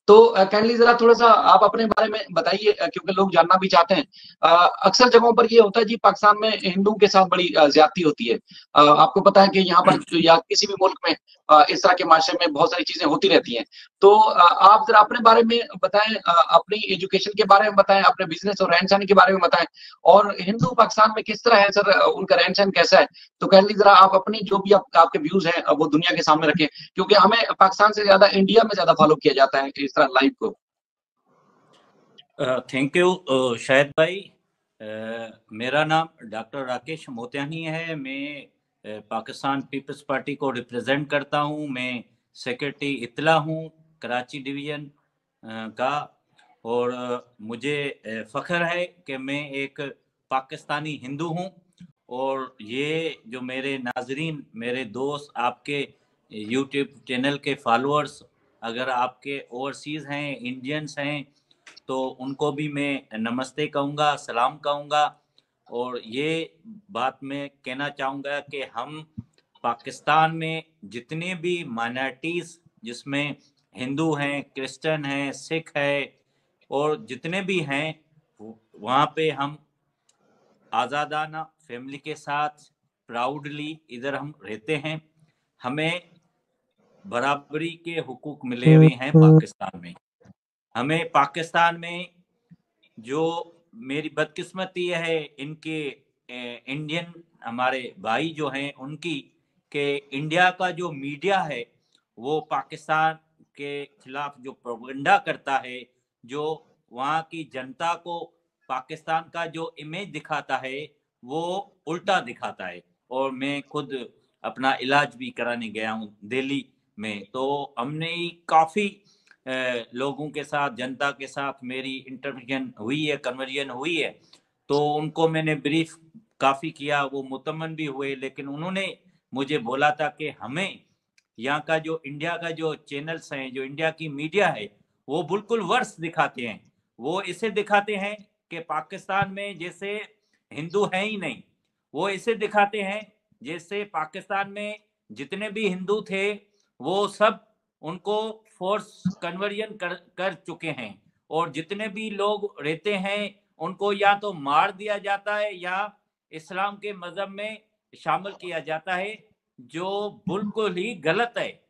तो काइंडली ज़रा थोड़ा-सा आप अपने बारे में बताइए, क्योंकि लोग जानना भी चाहते हैं। अक्सर जगहों पर ये होता है जी, पाकिस्तान में हिंदुओं के साथ बड़ी ज़्यादती होती है। आपको पता है कि यहाँ पर या किसी भी मुल्क में इस तरह के माशरे में बहुत सारी चीज़ें होती रहती हैं। तो आप ज़रा अपने बारे में बताएँ, अपनी एजुकेशन के बारे में बताएँ, अपने बिज़नेस और रहन-सहन के बारे में बताएँ, और हिंदू पाकिस्तान में किस तरह है सर, उनका रहन-सहन कैसा है? तो काइंडली ज़रा आप अपनी जो भी आपके व्यूज़ हैं, वो दुनिया के सामने रखें, क्योंकि हमें पाकिस्तान से ज़्यादा इंडिया में ज़्यादा फ़ॉलो किया जाता है इस तरह लाइव को। थैंक यू शाहिद भाई। मेरा नाम डॉक्टर राकेश मोतियानी है। मैं पाकिस्तान पीपल्स पार्टी को रिप्रेजेंट करता हूं। मैं सेक्रेटरी इतला हूं कराची डिवीज़न का, और मुझे फ़ख्र है कि मैं एक पाकिस्तानी हिंदू हूं। और ये जो मेरे नाजरीन, मेरे दोस्त, आपके यूट्यूब चैनल के फॉलोअर्स अगर आपके ओवरसीज़ हैं, इंडियंस हैं, तो उनको भी मैं नमस्ते कहूँगा, सलाम कहूँगा। और ये बात मैं कहना चाहूँगा कि हम पाकिस्तान में जितने भी माइनॉरिटीज़, जिसमें हिंदू हैं, क्रिश्चियन हैं, सिख है, और जितने भी हैं, वहाँ पे हम आज़ादाना फैमिली के साथ प्राउडली इधर हम रहते हैं। हमें बराबरी के हुकूक मिले हुए हैं पाकिस्तान में। हमें पाकिस्तान में जो मेरी बदकिस्मती है, इनके इंडियन हमारे भाई जो हैं उनकी, कि इंडिया का जो मीडिया है वो पाकिस्तान के खिलाफ जो प्रोपेगेंडा करता है, जो वहाँ की जनता को पाकिस्तान का जो इमेज दिखाता है वो उल्टा दिखाता है। और मैं खुद अपना इलाज भी कराने गया हूँ दिल्ली में, तो हमने काफ़ी लोगों के साथ, जनता के साथ मेरी इंटरव्यूजन हुई है, कन्वर्जन हुई है। तो उनको मैंने ब्रीफ काफ़ी किया, वो मुतमन भी हुए। लेकिन उन्होंने मुझे बोला था कि हमें यहाँ का जो इंडिया का जो चैनल्स हैं, जो इंडिया की मीडिया है, वो बिल्कुल वर्स दिखाते हैं। वो इसे दिखाते हैं कि पाकिस्तान में जैसे हिंदू हैं ही नहीं। वो इसे दिखाते हैं जैसे पाकिस्तान में जितने भी हिंदू थे वो सब उनको फोर्स कन्वर्जन कर चुके हैं, और जितने भी लोग रहते हैं उनको या तो मार दिया जाता है या इस्लाम के मजहब में शामिल किया जाता है, जो बिल्कुल ही गलत है।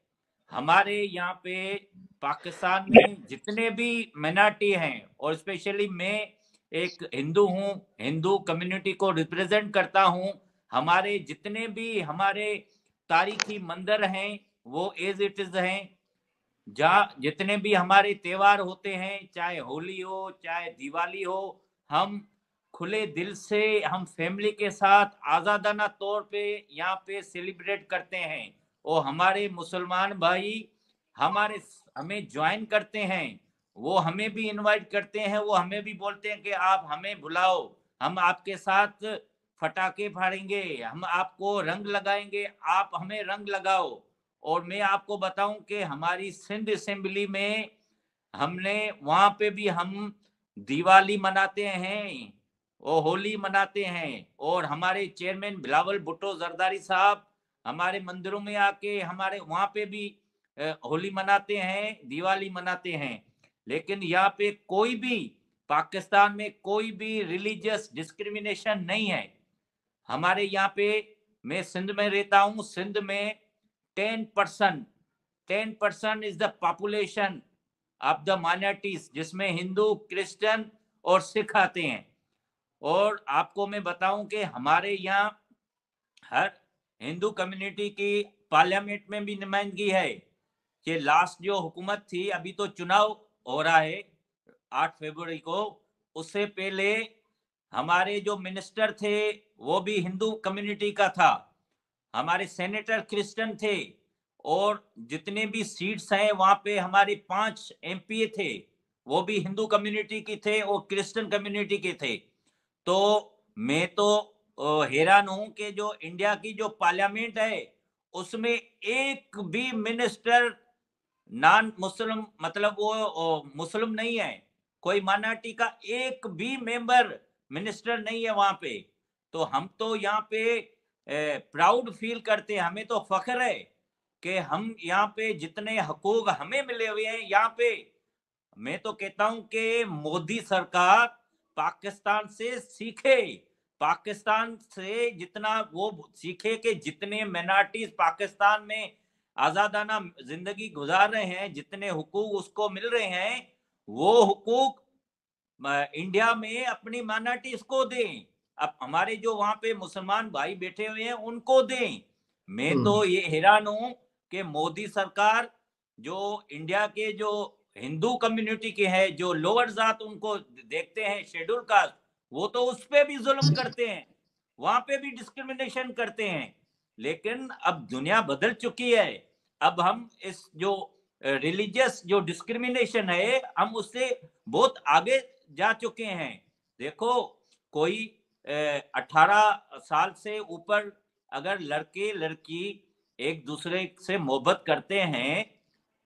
हमारे यहाँ पे पाकिस्तान में जितने भी माइनॉरिटी हैं, और स्पेशली मैं एक हिंदू हूँ, हिंदू कम्युनिटी को रिप्रेजेंट करता हूँ। हमारे जितने भी हमारे तारीखी मंदिर हैं वो एज इट इज हैं। जहाँ जितने भी हमारे त्योहार होते हैं, चाहे होली हो चाहे दिवाली हो, हम खुले दिल से, हम फैमिली के साथ आज़ादाना तौर पे यहाँ पे सेलिब्रेट करते हैं। और हमारे मुसलमान भाई हमारे हमें ज्वाइन करते हैं, वो हमें भी इनवाइट करते हैं, वो हमें भी बोलते हैं कि आप हमें बुलाओ, हम आपके साथ फटाके फाड़ेंगे, हम आपको रंग लगाएंगे, आप हमें रंग लगाओ। और मैं आपको बताऊं कि हमारी सिंध असेंबली में हमने वहां पे भी हम दिवाली मनाते हैं और होली मनाते हैं। और हमारे चेयरमैन बिलावल भुट्टो जरदारी साहब हमारे मंदिरों में आके हमारे वहां पे भी होली मनाते हैं, दिवाली मनाते हैं। लेकिन यहाँ पे कोई भी, पाकिस्तान में कोई भी रिलीजियस डिस्क्रिमिनेशन नहीं है। हमारे यहाँ पे, मैं सिंध में रहता हूँ, सिंध में 10% is the population of the minorities, जिसमें हिंदू, क्रिश्चियन और सिख आते हैं। और आपको मैं बताऊं कि हमारे यहाँ हर हिंदू कम्युनिटी की पार्लियामेंट में भी नुमाइंदगी है। कि लास्ट जो हुकूमत थी, अभी तो चुनाव हो रहा है 8 फरवरी को, उससे पहले हमारे जो मिनिस्टर थे वो भी हिंदू कम्युनिटी का था, हमारे सेनेटर क्रिश्चियन थे, और जितने भी सीट्स हैं वहां पे हमारे 5 एमपी थे वो भी हिंदू कम्युनिटी की थे और क्रिश्चियन कम्युनिटी के थे। तो मैं तो हैरान हूं कि जो इंडिया की जो पार्लियामेंट है उसमें एक भी मिनिस्टर नॉन मुस्लिम, मतलब वो मुस्लिम नहीं है, कोई माइनॉरिटी का एक भी मेंबर मिनिस्टर नहीं है वहां पे। तो हम तो यहाँ पे प्राउड फील करते हैं, हमें तो फख्र है कि हम यहाँ पे जितने हकूक हमें मिले हुए हैं यहाँ पे, मैं तो कहता हूं कि मोदी सरकार पाकिस्तान से सीखे, पाकिस्तान से जितना वो सीखे कि जितने माइनॉरिटीज पाकिस्तान में आजादाना जिंदगी गुजार रहे हैं, जितने हुकूक उसको मिल रहे हैं, वो हुकूक इंडिया में अपनी माइनॉरिटीज को दें। अब हमारे जो वहां पे मुसलमान भाई बैठे हुए हैं उनको दें। मैं तो ये हैरान हूं कि मोदी सरकार जो इंडिया के जो हिंदू कम्युनिटी के हैं, जो लोअर जात उनको देखते हैं, शेड्यूल कास्ट, वो तो उस पे भी जुल्म करते हैं, वहां पे भी डिस्क्रिमिनेशन करते हैं। लेकिन अब दुनिया बदल चुकी है। अब हम इस जो रिलीजियस जो डिस्क्रिमिनेशन है, हम उससे बहुत आगे जा चुके हैं। देखो, कोई 18 साल से ऊपर अगर लड़के लड़की एक दूसरे से मोहब्बत करते हैं,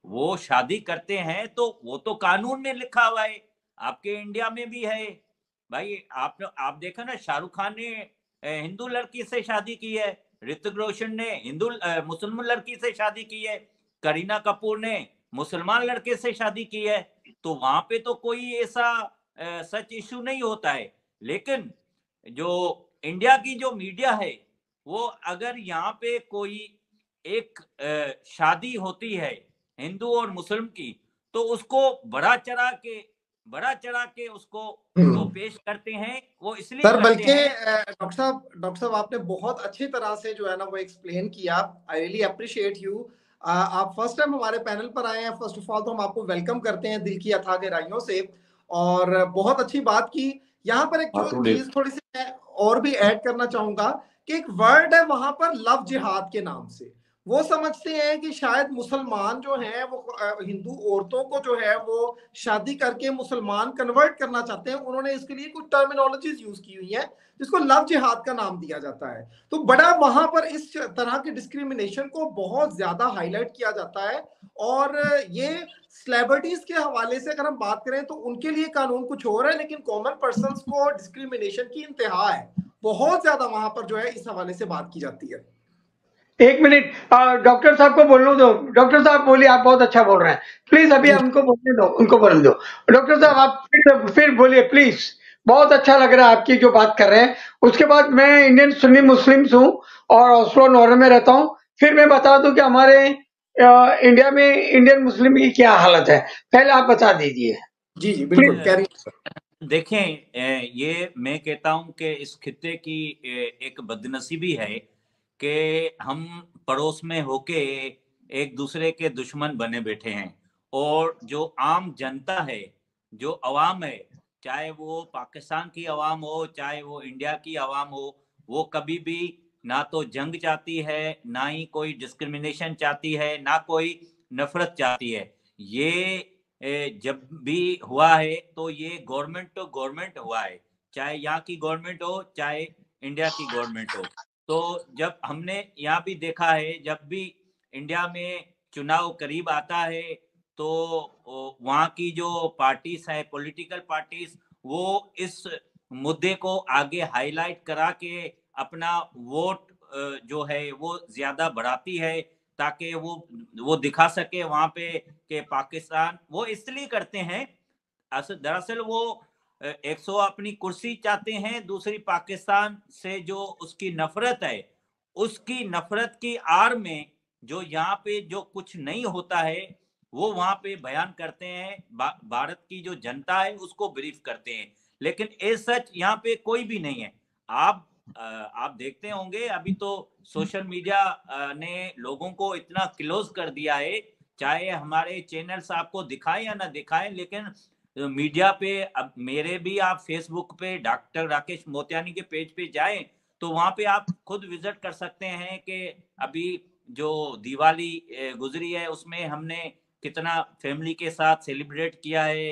वो शादी करते हैं, तो वो तो कानून में लिखा हुआ है, आपके इंडिया में भी है भाई। आप देखो ना, शाहरुख खान ने हिंदू लड़की से शादी की है, ऋतिक रोशन ने मुसलमान लड़की से शादी की है, करीना कपूर ने मुसलमान लड़के से शादी की है। तो वहां पे तो कोई ऐसा सच इशू नहीं होता है। लेकिन जो इंडिया की जो मीडिया है, वो अगर यहाँ पे कोई एक शादी होती है हिंदू और मुस्लिम की, तो उसको बड़ा चढ़ा के उसको जो पेश करते हैं, वो इसलिए सर, करते बल्कि हैं। डॉक्टर साहब आपने बहुत अच्छी तरह से जो है ना वो एक्सप्लेन किया। I really appreciate you. आप फर्स्ट टाइम हमारे पैनल पर आए हैं। फर्स्ट ऑफ ऑल तो हम आपको वेलकम करते हैं दिल की अथाह गहराइयों से, और बहुत अच्छी बात की। यहाँ पर एक जो चीज थोड़ी सी मैं और भी ऐड करना चाहूंगा कि एक वर्ड है वहां पर लव जिहाद के नाम से। वो समझते हैं कि शायद मुसलमान जो हैं वो हिंदू औरतों को जो है वो शादी करके मुसलमान कन्वर्ट करना चाहते हैं। उन्होंने इसके लिए कुछ टर्मिनोलॉजीज यूज की हुई है जिसको लव जिहाद का नाम दिया जाता है। तो बड़ा वहां पर इस तरह के डिस्क्रिमिनेशन को बहुत ज्यादा हाईलाइट किया जाता है। और ये सेलिब्रिटीज के हवाले से अगर हम बात करें तो उनके लिए कानून कुछ और है, लेकिन कॉमन पर्संस को डिस्क्रिमिनेशन की इंतहा है। बहुत ज्यादा वहां पर जो है इस हवाले से बात की जाती है। एक मिनट, डॉक्टर साहब को बोलने दो। डॉक्टर साहब बोलिए, आप बहुत अच्छा बोल रहे हैं, प्लीज अभी उनको बोलने दो, उनको बोलने दो। डॉक्टर साहब आप फिर बोलिए प्लीज। बहुत अच्छा लग रहा है आपकी जो बात कर रहे हैं। उसके बाद मैं इंडियन सुन्नी मुस्लिम्स हूँ और ऑस्लो नॉर्वे में रहता हूँ। फिर मैं बता दूं कि हमारे इंडिया में इंडियन मुस्लिम की क्या हालत है। पहले आप बता दीजिए। जी जी बिल्कुल। देखें, ये मैं कहता हूं कि इस खित्ते की एक बदनसीबी है कि हम पड़ोस में होके एक दूसरे के दुश्मन बने बैठे हैं। और जो आम जनता है, जो अवाम है, चाहे वो पाकिस्तान की अवाम हो, चाहे वो इंडिया की अवाम हो, वो कभी भी ना तो जंग चाहती है, ना ही कोई डिस्क्रिमिनेशन चाहती है, ना कोई नफरत चाहती है। ये जब भी हुआ है तो ये गवर्नमेंट टू गवर्नमेंट हुआ है, चाहे यहाँ की गवर्नमेंट हो, चाहे इंडिया की गवर्नमेंट हो। तो जब हमने यहाँ भी देखा है, जब भी इंडिया में चुनाव करीब आता है, तो वहाँ की जो पार्टीज है, पॉलिटिकल पार्टीज, वो इस मुद्दे को आगे हाईलाइट करा के अपना वोट जो है वो ज्यादा बढ़ाती है, ताकि वो दिखा सके वहां पे कि पाकिस्तान, वो इसलिए करते हैं, दरअसल वो 100 अपनी कुर्सी चाहते हैं, दूसरी पाकिस्तान से जो उसकी नफरत है, उसकी नफरत की आड़ में जो यहाँ पे जो कुछ नहीं होता है वो वहां पे बयान करते हैं, भारत की जो जनता है उसको ब्रीफ करते हैं। लेकिन ये सच यहाँ पे कोई भी नहीं है। आप देखते होंगे, अभी तो सोशल मीडिया ने लोगों को इतना क्लोज कर दिया है, चाहे हमारे चैनल्स आपको दिखाएं या ना दिखाएं, लेकिन मीडिया पे, अब मेरे भी आप फेसबुक पे डॉक्टर राकेश मोतियानी के पेज पे जाएं तो वहां पे आप खुद विजिट कर सकते हैं कि अभी जो दिवाली गुजरी है उसमें हमने कितना फैमिली के साथ सेलिब्रेट किया है।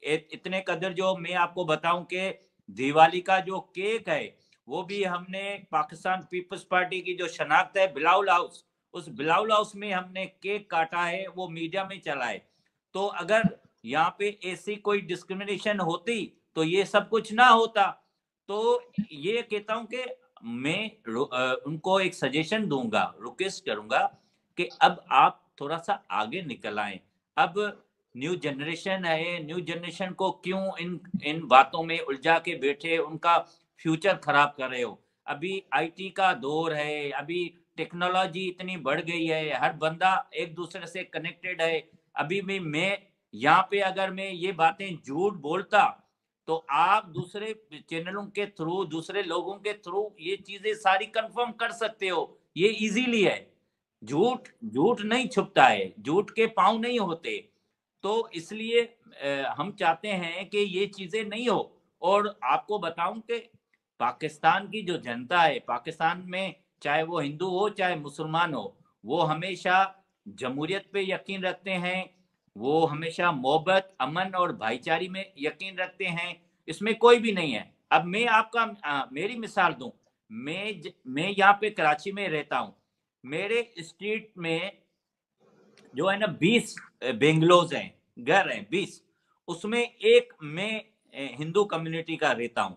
इतने कदर जो मैं आपको बताऊं कि दिवाली का जो केक है वो भी हमने पाकिस्तान पीपल्स पार्टी की जो शनाख्त है बिलाउल हाउस, उस बिलाउल हाउस में हमने केक काटा है, वो मीडिया में चला है। तो अगर यहाँ पे ऐसी कोई डिस्क्रिमिनेशन होती तो ये सब कुछ ना होता। तो ये कहता हूं कि मैं उनको एक सजेशन दूंगा, रिक्वेस्ट करूंगा कि अब आप थोड़ा सा आगे निकल आए। अब न्यू जनरेशन है, न्यू जनरेशन को क्यों इन बातों में उलझा के बैठे उनका फ्यूचर खराब कर रहे हो। अभी आईटी का दौर है, अभी टेक्नोलॉजी इतनी बढ़ गई है, हर बंदा एक दूसरे से कनेक्टेड है। अभी भी मैं यहाँ पे अगर मैं ये बातें झूठ बोलता तो आप दूसरे चैनलों के थ्रू, दूसरे लोगों के थ्रू ये चीजें सारी कंफर्म कर सकते हो, ये इजीली है। झूठ झूठ नहीं छुपता है, झूठ के पांव नहीं होते। तो इसलिए हम चाहते हैं कि ये चीजें नहीं हो। और आपको बताऊं कि पाकिस्तान की जो जनता है, पाकिस्तान में चाहे वो हिंदू हो चाहे मुसलमान हो, वो हमेशा जमहूरियत पे यकीन रखते हैं, वो हमेशा मोहब्बत, अमन और भाईचारे में यकीन रखते हैं। इसमें कोई भी नहीं है। अब मैं आपका मेरी मिसाल दूं, मैं यहाँ पे कराची में रहता हूँ। मेरे स्ट्रीट में जो है ना 20 बेंगलोज हैं, घर हैं 20, उसमें एक मैं हिंदू कम्युनिटी का रहता हूँ,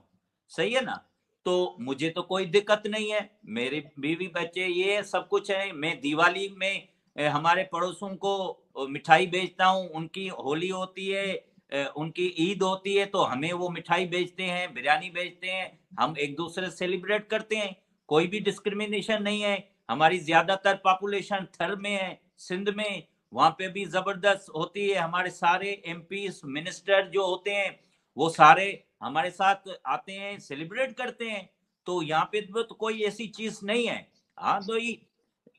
सही है ना। तो मुझे तो कोई दिक्कत नहीं है, मेरे बीवी बच्चे ये सब कुछ है। मैं दिवाली में हमारे पड़ोसों को मिठाई बेचता हूँ, उनकी होली होती है, उनकी ईद होती है तो हमें वो मिठाई बेचते हैं, बिरयानी बेचते हैं, हम एक दूसरे सेलिब्रेट करते हैं। कोई भी डिस्क्रिमिनेशन नहीं है। हमारी ज्यादातर पॉपुलेशन थर में है, सिंध में, वहां पे भी जबरदस्त होती है। हमारे सारे एमपी मिनिस्टर जो होते हैं वो सारे हमारे साथ आते हैं, सेलिब्रेट करते हैं। तो यहाँ पे तो कोई ऐसी चीज नहीं है। हाँ तो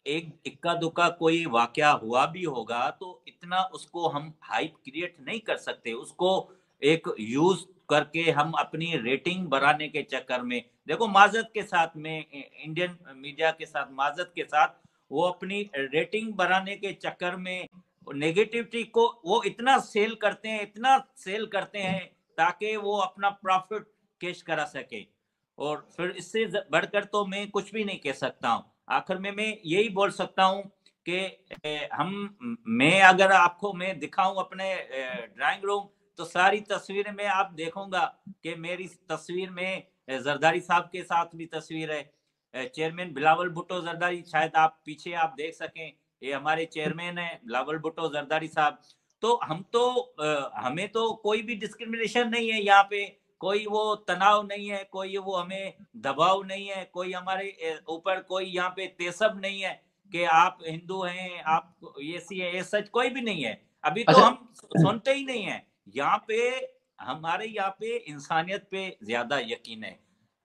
एक इक्का दुक्का कोई वाकया हुआ भी होगा तो इतना उसको हम हाइप क्रिएट नहीं कर सकते, उसको एक यूज करके हम अपनी रेटिंग बढ़ाने के चक्कर में, देखो माजरत के साथ में, इंडियन मीडिया के साथ माजरत के साथ, वो अपनी रेटिंग बढ़ाने के चक्कर में नेगेटिविटी को वो इतना सेल करते हैं, इतना सेल करते हैं ताकि वो अपना प्रॉफिट कैश करा सके। और फिर इससे बढ़कर तो मैं कुछ भी नहीं कह सकता हूँ। आखिर में मैं यही बोल सकता हूँ कि मैं अगर आपको मैं दिखाऊं अपने ड्राइंग रूम तो सारी तस्वीरें में आप देखूंगा कि मेरी तस्वीर में जरदारी साहब के साथ भी तस्वीर है, चेयरमैन बिलावल भुट्टो जरदारी, शायद आप पीछे आप देख सकें, ये हमारे चेयरमैन है बिलावल भुट्टो जरदारी साहब। तो हम तो हमें तो कोई भी डिस्क्रिमिनेशन नहीं है यहाँ पे, कोई वो तनाव नहीं है, कोई वो हमें दबाव नहीं है, कोई हमारे ऊपर कोई यहाँ पे तेसब नहीं है कि आप हिंदू हैं, आप ये सी है, ये सच कोई भी नहीं है। अभी तो हम सुनते ही नहीं है। यहाँ पे हमारे यहाँ पे इंसानियत पे ज्यादा यकीन है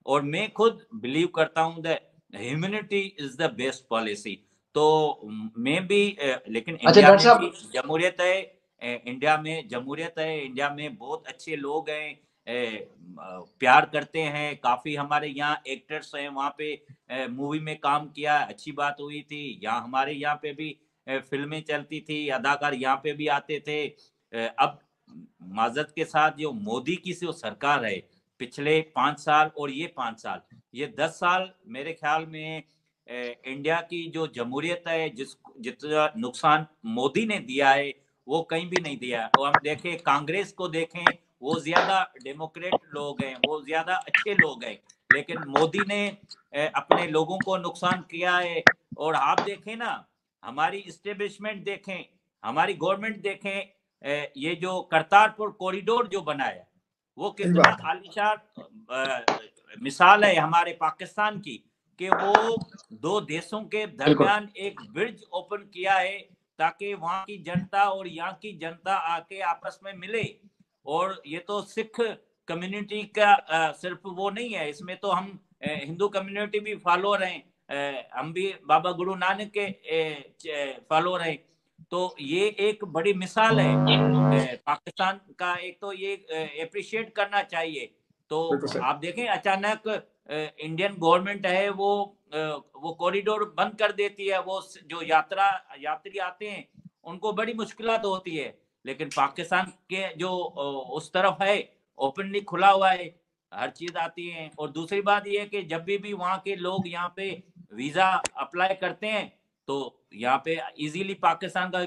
और मैं खुद बिलीव करता हूँ that humanity is the best policy. तो मैं भी लेकिन इंडिया में भी जमहूरियत है, इंडिया में जमहूरियत है, इंडिया में बहुत अच्छे लोग हैं, प्यार करते हैं। काफी हमारे यहाँ एक्टर्स हैं, वहाँ पे मूवी में काम किया, अच्छी बात हुई थी। यहाँ हमारे यहाँ पे भी फिल्में चलती थी, अदाकार यहाँ पे भी आते थे। अब माजरत के साथ जो मोदी की जो सरकार है, पिछले 5 साल और ये 5 साल, ये 10 साल मेरे ख्याल में इंडिया की जो जमहूरियत है, जितना नुकसान मोदी ने दिया है वो कहीं भी नहीं दिया। और हम देखें कांग्रेस को देखें, वो ज्यादा डेमोक्रेट लोग हैं, वो ज्यादा अच्छे लोग हैं, लेकिन मोदी ने अपने लोगों को नुकसान किया है। और आप देखें ना, हमारी इस्टेब्लिशमेंट देखें, हमारी गवर्नमेंट देखें, ये जो करतारपुर कॉरिडोर जो बना है वो कितना आलीशान मिसाल है हमारे पाकिस्तान की, कि वो 2 देशों के दरमियान एक ब्रिज ओपन किया है ताकि वहां की जनता और यहाँ की जनता आके आपस में मिले। और ये तो सिख कम्युनिटी का सिर्फ वो नहीं है, इसमें तो हम हिंदू कम्युनिटी भी फॉलोअर हैं, हम भी बाबा गुरु नानक के फॉलोअर हैं। तो ये एक बड़ी मिसाल है पाकिस्तान का, एक तो ये अप्रिशिएट करना चाहिए। तो आप देखें अचानक इंडियन गवर्नमेंट है वो कॉरिडोर बंद कर देती है, वो जो यात्री आते हैं उनको बड़ी मुश्किलात होती है। लेकिन पाकिस्तान के जो उस तरफ है ओपनली खुला हुआ है, हर चीज आती है। और दूसरी बात यह है कि जब भी वहां के लोग यहाँ पे वीजा अप्लाई करते हैं तो यहाँ पे इजीली पाकिस्तान का